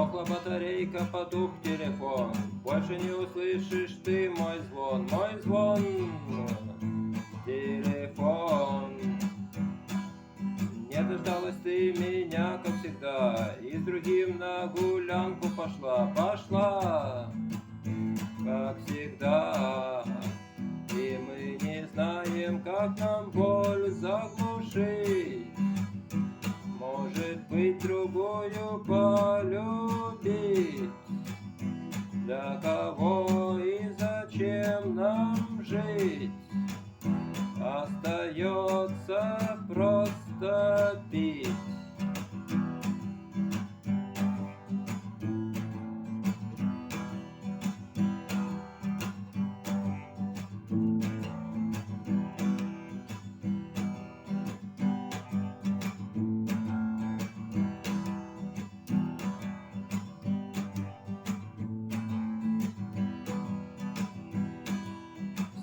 Сдохла батарейка, потух телефон. Больше не услышишь ты мой звон, телефон. Не дождалась ты меня, как всегда, и с другим на гулянку пошла, как всегда. И мы не знаем, как нам боль заглушить. Может быть, другую полюбить. Для кого и зачем нам жить? Остается просто пить.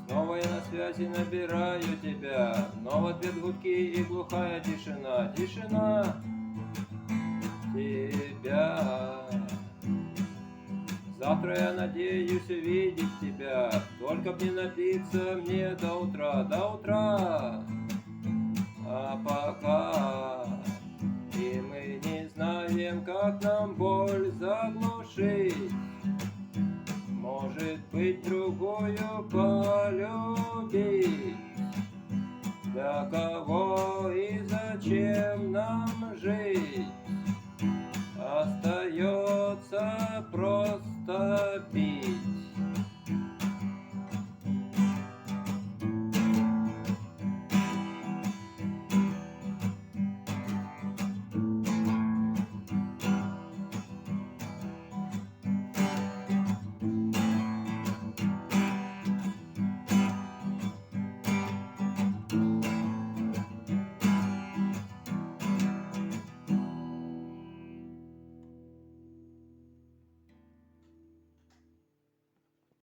Снова я на связи набираю тебя, но в ответ гудки и глухая тишина, тишина тебя. Завтра я надеюсь увидеть тебя, только б не напиться мне до утра, а пока и мы не знаем, как нам боль заглушить. Может быть, другую полюбить. Для кого и зачем нам жить?